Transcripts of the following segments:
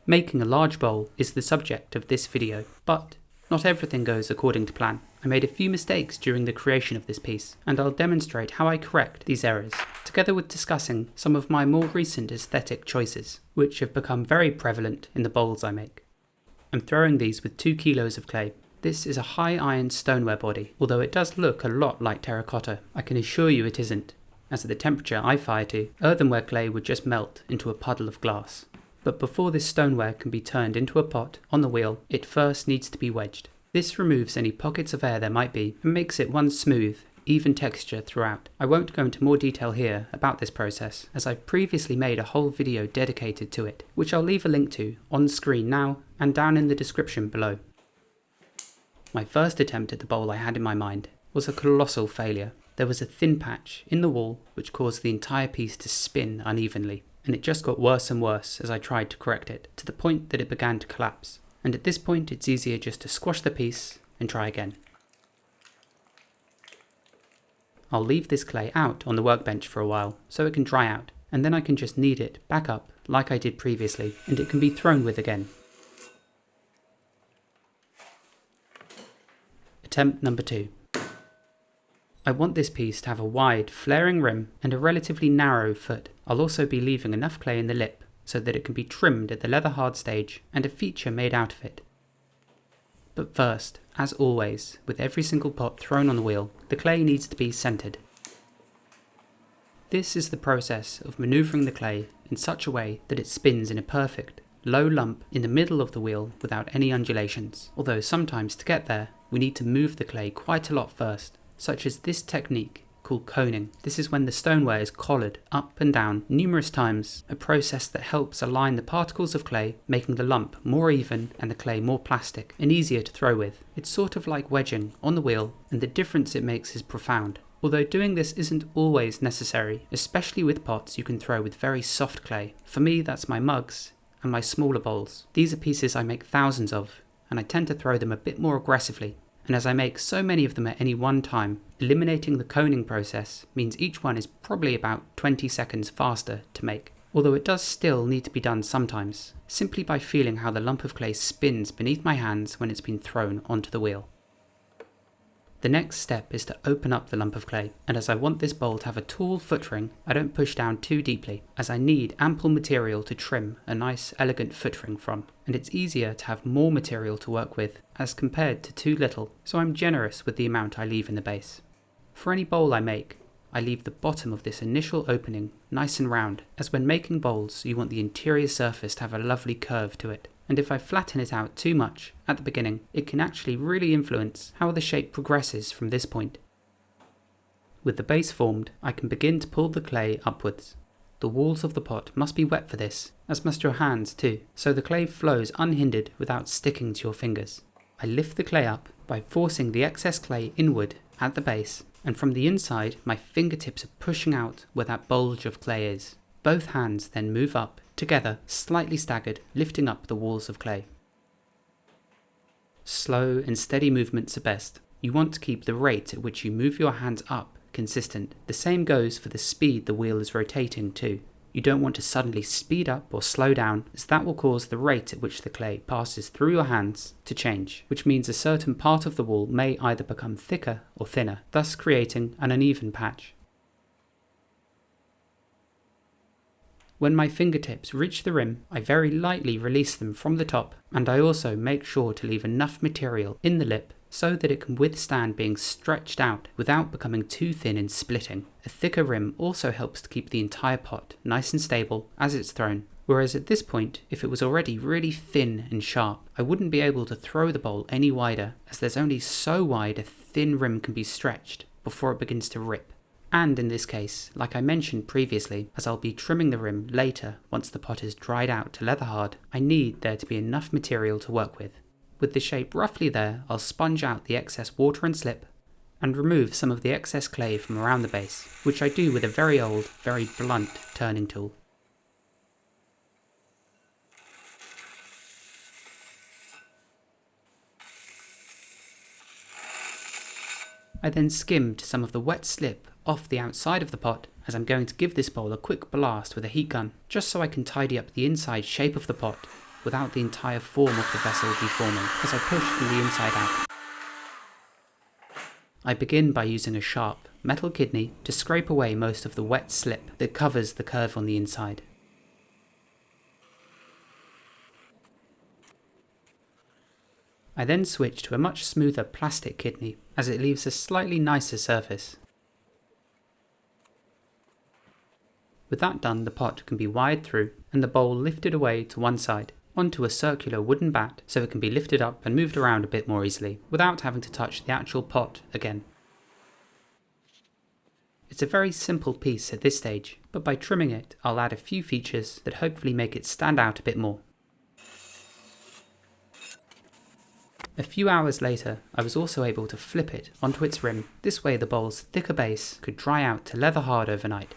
Making a large bowl is the subject of this video, but not everything goes according to plan. I made a few mistakes during the creation of this piece, and I'll demonstrate how I correct these errors, together with discussing some of my more recent aesthetic choices, which have become very prevalent in the bowls I make. I'm throwing these with 2 kilos of clay. This is a high iron stoneware body, although it does look a lot like terracotta. I can assure you it isn't, as at the temperature I fire to, earthenware clay would just melt into a puddle of glass. But before this stoneware can be turned into a pot on the wheel, it first needs to be wedged. This removes any pockets of air there might be and makes it one smooth, even texture throughout. I won't go into more detail here about this process, as I've previously made a whole video dedicated to it, which I'll leave a link to on screen now and down in the description below. My first attempt at the bowl I had in my mind was a colossal failure. There was a thin patch in the wall which caused the entire piece to spin unevenly, and it just got worse and worse as I tried to correct it, to the point that it began to collapse. And at this point it's easier just to squash the piece and try again. I'll leave this clay out on the workbench for a while so it can dry out, and then I can just knead it back up like I did previously, and it can be thrown with again. Attempt number 2. I want this piece to have a wide, flaring rim and a relatively narrow foot. I'll also be leaving enough clay in the lip so that it can be trimmed at the leather hard stage and a feature made out of it. But first, as always, with every single pot thrown on the wheel, the clay needs to be centered. This is the process of maneuvering the clay in such a way that it spins in a perfect, low lump in the middle of the wheel without any undulations, although sometimes to get there, we need to move the clay quite a lot first, such as this technique called coning. This is when the stoneware is collared up and down numerous times, a process that helps align the particles of clay, making the lump more even and the clay more plastic and easier to throw with. It's sort of like wedging on the wheel, and the difference it makes is profound. Although doing this isn't always necessary, especially with pots you can throw with very soft clay. For me, that's my mugs and my smaller bowls. These are pieces I make thousands of, and I tend to throw them a bit more aggressively. And as I make so many of them at any one time, eliminating the coning process means each one is probably about 20 seconds faster to make. Although it does still need to be done sometimes, simply by feeling how the lump of clay spins beneath my hands when it's been thrown onto the wheel. The next step is to open up the lump of clay, and as I want this bowl to have a tall foot ring, I don't push down too deeply, as I need ample material to trim a nice elegant foot ring from, and it's easier to have more material to work with as compared to too little, so I'm generous with the amount I leave in the base. For any bowl I make, I leave the bottom of this initial opening nice and round, as when making bowls you want the interior surface to have a lovely curve to it. And if I flatten it out too much at the beginning, it can actually really influence how the shape progresses from this point. With the base formed, I can begin to pull the clay upwards. The walls of the pot must be wet for this, as must your hands too, so the clay flows unhindered without sticking to your fingers. I lift the clay up by forcing the excess clay inward at the base, and from the inside my fingertips are pushing out where that bulge of clay is. Both hands then move up together, slightly staggered, lifting up the walls of clay. Slow and steady movements are best. You want to keep the rate at which you move your hands up consistent. The same goes for the speed the wheel is rotating too. You don't want to suddenly speed up or slow down, as that will cause the rate at which the clay passes through your hands to change, which means a certain part of the wall may either become thicker or thinner, thus creating an uneven patch. When my fingertips reach the rim, I very lightly release them from the top, and I also make sure to leave enough material in the lip so that it can withstand being stretched out without becoming too thin and splitting. A thicker rim also helps to keep the entire pot nice and stable as it's thrown, whereas at this point, if it was already really thin and sharp, I wouldn't be able to throw the bowl any wider, as there's only so wide a thin rim can be stretched before it begins to rip. And in this case, like I mentioned previously, as I'll be trimming the rim later once the pot is dried out to leather hard, I need there to be enough material to work with. With the shape roughly there, I'll sponge out the excess water and slip, and remove some of the excess clay from around the base, which I do with a very old, very blunt turning tool. I then skimmed some of the wet slip off the outside of the pot, as I'm going to give this bowl a quick blast with a heat gun, just so I can tidy up the inside shape of the pot without the entire form of the vessel deforming as I push from the inside out. I begin by using a sharp metal kidney to scrape away most of the wet slip that covers the curve on the inside. I then switch to a much smoother plastic kidney as it leaves a slightly nicer surface. With that done, the pot can be wired through and the bowl lifted away to one side onto a circular wooden bat so it can be lifted up and moved around a bit more easily without having to touch the actual pot again. It's a very simple piece at this stage, but by trimming it I'll add a few features that hopefully make it stand out a bit more. A few hours later, I was also able to flip it onto its rim. This way the bowl's thicker base could dry out to leather hard overnight.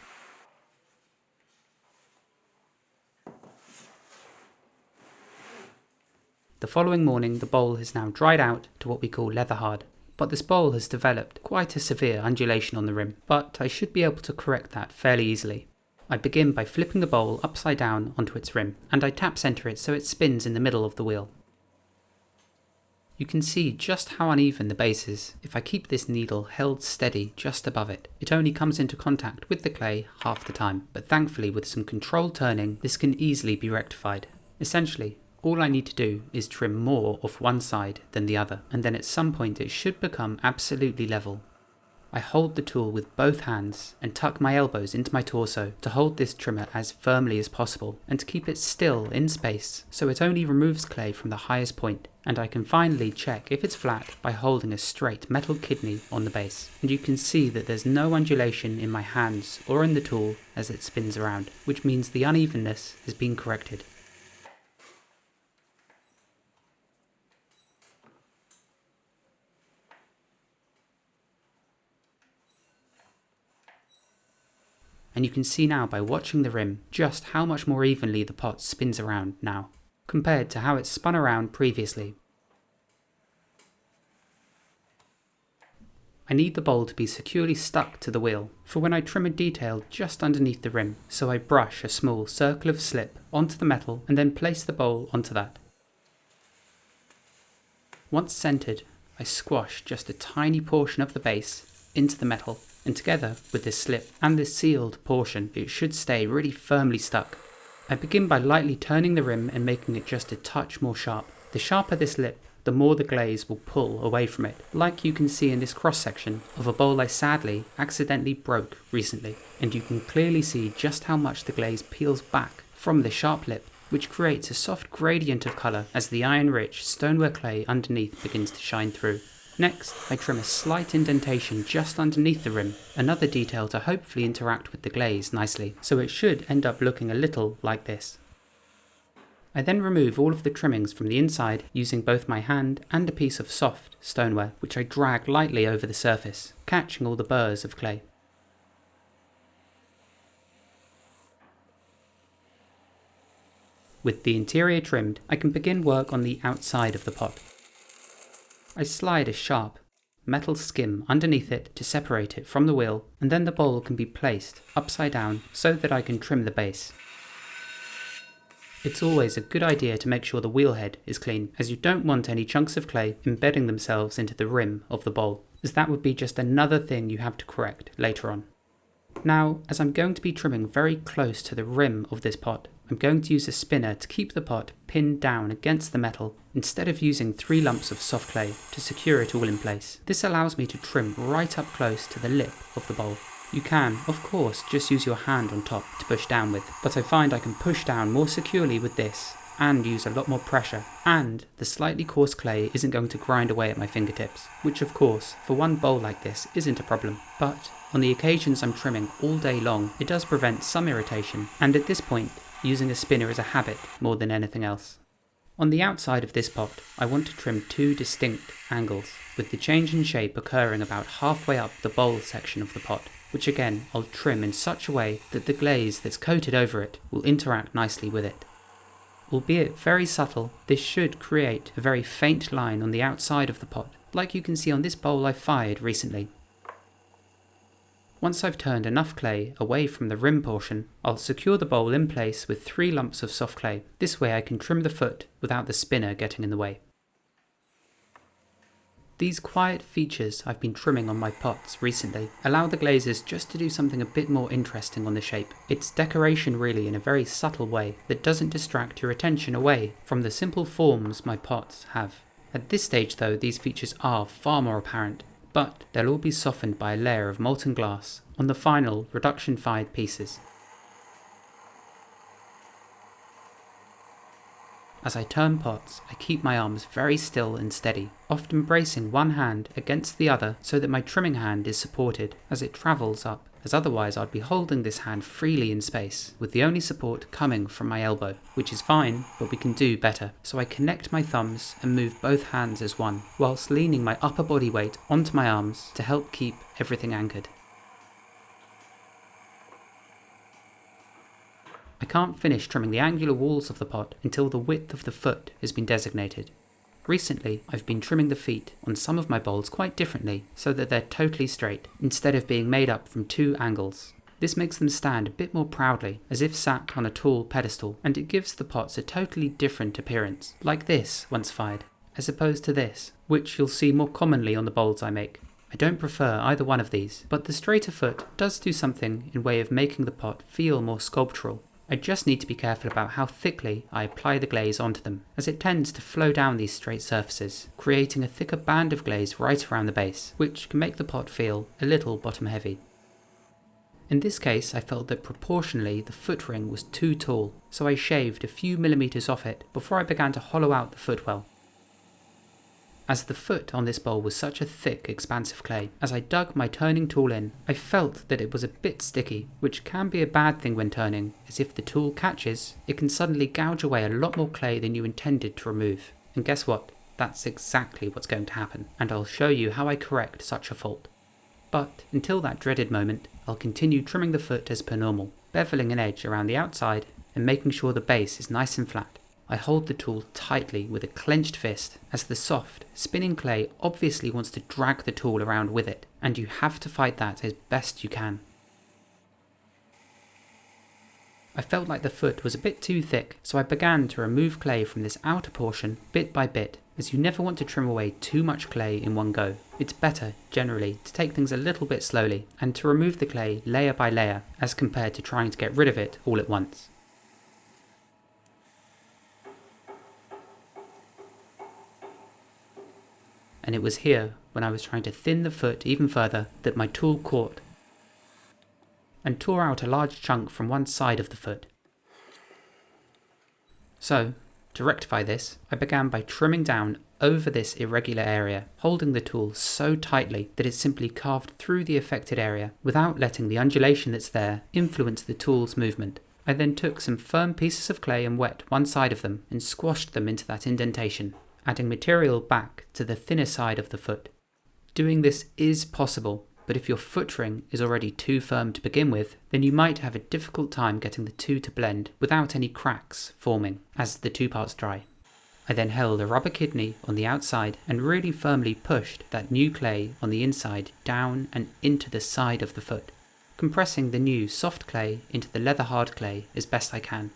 The following morning the bowl has now dried out to what we call leather hard, but this bowl has developed quite a severe undulation on the rim, but I should be able to correct that fairly easily. I begin by flipping the bowl upside down onto its rim, and I tap center it so it spins in the middle of the wheel. You can see just how uneven the base is. If I keep this needle held steady just above it, it only comes into contact with the clay half the time, but thankfully with some controlled turning this can easily be rectified. Essentially, all I need to do is trim more off one side than the other, and then at some point it should become absolutely level. I hold the tool with both hands and tuck my elbows into my torso to hold this trimmer as firmly as possible and to keep it still in space so it only removes clay from the highest point, and I can finally check if it's flat by holding a straight metal kidney on the base. And you can see that there's no undulation in my hands or in the tool as it spins around, which means the unevenness has been corrected. And you can see now by watching the rim just how much more evenly the pot spins around now, compared to how it spun around previously. I need the bowl to be securely stuck to the wheel for when I trim a detail just underneath the rim, so I brush a small circle of slip onto the metal and then place the bowl onto that. Once centered, I squash just a tiny portion of the base into the metal, and together with this slip and this sealed portion it should stay really firmly stuck. I begin by lightly turning the rim and making it just a touch more sharp. The sharper this lip, the more the glaze will pull away from it, like you can see in this cross section of a bowl I sadly accidentally broke recently, and you can clearly see just how much the glaze peels back from the sharp lip, which creates a soft gradient of colour as the iron-rich stoneware clay underneath begins to shine through. Next, I trim a slight indentation just underneath the rim, another detail to hopefully interact with the glaze nicely, so it should end up looking a little like this. I then remove all of the trimmings from the inside using both my hand and a piece of soft stoneware, which I drag lightly over the surface, catching all the burrs of clay. With the interior trimmed, I can begin work on the outside of the pot. I slide a sharp metal skim underneath it to separate it from the wheel, and then the bowl can be placed upside down so that I can trim the base. It's always a good idea to make sure the wheel head is clean, as you don't want any chunks of clay embedding themselves into the rim of the bowl, as that would be just another thing you have to correct later on. Now, as I'm going to be trimming very close to the rim of this pot, I'm going to use a spinner to keep the pot pinned down against the metal instead of using 3 lumps of soft clay to secure it all in place. This allows me to trim right up close to the lip of the bowl. You can, of course, just use your hand on top to push down with, but I find I can push down more securely with this and use a lot more pressure, and the slightly coarse clay isn't going to grind away at my fingertips, which of course, for one bowl like this isn't a problem, but on the occasions I'm trimming all day long, it does prevent some irritation, and at this point, using a spinner is a habit more than anything else. On the outside of this pot, I want to trim 2 distinct angles, with the change in shape occurring about halfway up the bowl section of the pot, which again I'll trim in such a way that the glaze that's coated over it will interact nicely with it. Albeit very subtle, this should create a very faint line on the outside of the pot, like you can see on this bowl I fired recently. Once I've turned enough clay away from the rim portion, I'll secure the bowl in place with 3 lumps of soft clay. This way I can trim the foot without the spinner getting in the way. These quiet features I've been trimming on my pots recently allow the glazes just to do something a bit more interesting on the shape. It's decoration really in a very subtle way that doesn't distract your attention away from the simple forms my pots have. At this stage though, these features are far more apparent, but they'll all be softened by a layer of molten glass on the final reduction-fied pieces. As I turn pots, I keep my arms very still and steady, often bracing one hand against the other so that my trimming hand is supported as it travels up, as otherwise I'd be holding this hand freely in space, with the only support coming from my elbow, which is fine, but we can do better. So I connect my thumbs and move both hands as one, whilst leaning my upper body weight onto my arms to help keep everything anchored. I can't finish trimming the angular walls of the pot until the width of the foot has been designated. Recently, I've been trimming the feet on some of my bowls quite differently so that they're totally straight, instead of being made up from 2 angles. This makes them stand a bit more proudly, as if sat on a tall pedestal, and it gives the pots a totally different appearance, like this once fired, as opposed to this, which you'll see more commonly on the bowls I make. I don't prefer either one of these, but the straighter foot does do something in way of making the pot feel more sculptural. I just need to be careful about how thickly I apply the glaze onto them, as it tends to flow down these straight surfaces, creating a thicker band of glaze right around the base, which can make the pot feel a little bottom heavy. In this case, I felt that proportionally the foot ring was too tall, so I shaved a few millimeters off it before I began to hollow out the footwell. As the foot on this bowl was such a thick, expansive clay, as I dug my turning tool in, I felt that it was a bit sticky, which can be a bad thing when turning, as if the tool catches, it can suddenly gouge away a lot more clay than you intended to remove. And guess what? That's exactly what's going to happen, and I'll show you how I correct such a fault. But until that dreaded moment, I'll continue trimming the foot as per normal, beveling an edge around the outside and making sure the base is nice and flat. I hold the tool tightly with a clenched fist, as the soft, spinning clay obviously wants to drag the tool around with it, and you have to fight that as best you can. I felt like the foot was a bit too thick, so I began to remove clay from this outer portion bit by bit, as you never want to trim away too much clay in one go. It's better, generally, to take things a little bit slowly, and to remove the clay layer by layer, as compared to trying to get rid of it all at once. And it was here, when I was trying to thin the foot even further, that my tool caught and tore out a large chunk from one side of the foot. So, to rectify this, I began by trimming down over this irregular area, holding the tool so tightly that it simply carved through the affected area without letting the undulation that's there influence the tool's movement. I then took some firm pieces of clay and wet one side of them and squashed them into that indentation, adding material back to the thinner side of the foot. Doing this is possible, but if your foot ring is already too firm to begin with, then you might have a difficult time getting the two to blend without any cracks forming as the two parts dry. I then held a rubber kidney on the outside and really firmly pushed that new clay on the inside down and into the side of the foot, compressing the new soft clay into the leather hard clay as best I can.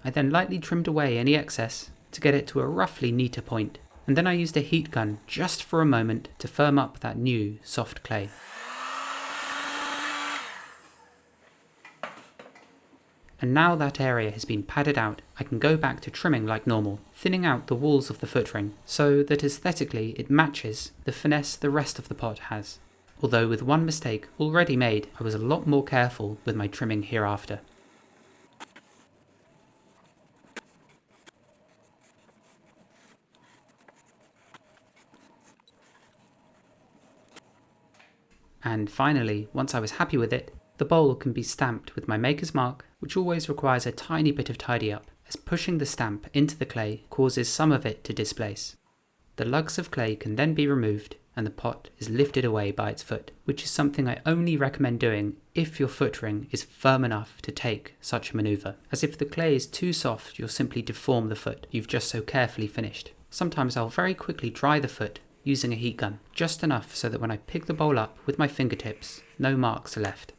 I then lightly trimmed away any excess to get it to a roughly neater point, and then I used a heat gun just for a moment to firm up that new soft clay. And now that area has been padded out, I can go back to trimming like normal, thinning out the walls of the foot ring so that aesthetically it matches the finesse the rest of the pot has. Although with one mistake already made, I was a lot more careful with my trimming hereafter. And finally, once I was happy with it, the bowl can be stamped with my maker's mark, which always requires a tiny bit of tidy up, as pushing the stamp into the clay causes some of it to displace. The lugs of clay can then be removed and the pot is lifted away by its foot, which is something I only recommend doing if your foot ring is firm enough to take such a manoeuvre, as if the clay is too soft you'll simply deform the foot you've just so carefully finished. Sometimes I'll very quickly dry the foot using a heat gun, just enough so that when I pick the bowl up with my fingertips, no marks are left.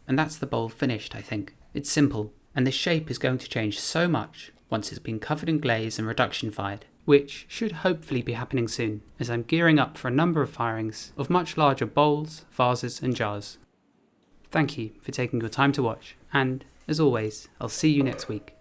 And that's the bowl finished, I think. It's simple, and the shape is going to change so much once it's been covered in glaze and reduction fired, which should hopefully be happening soon, as I'm gearing up for a number of firings of much larger bowls, vases and jars. Thank you for taking your time to watch, and, as always, I'll see you next week.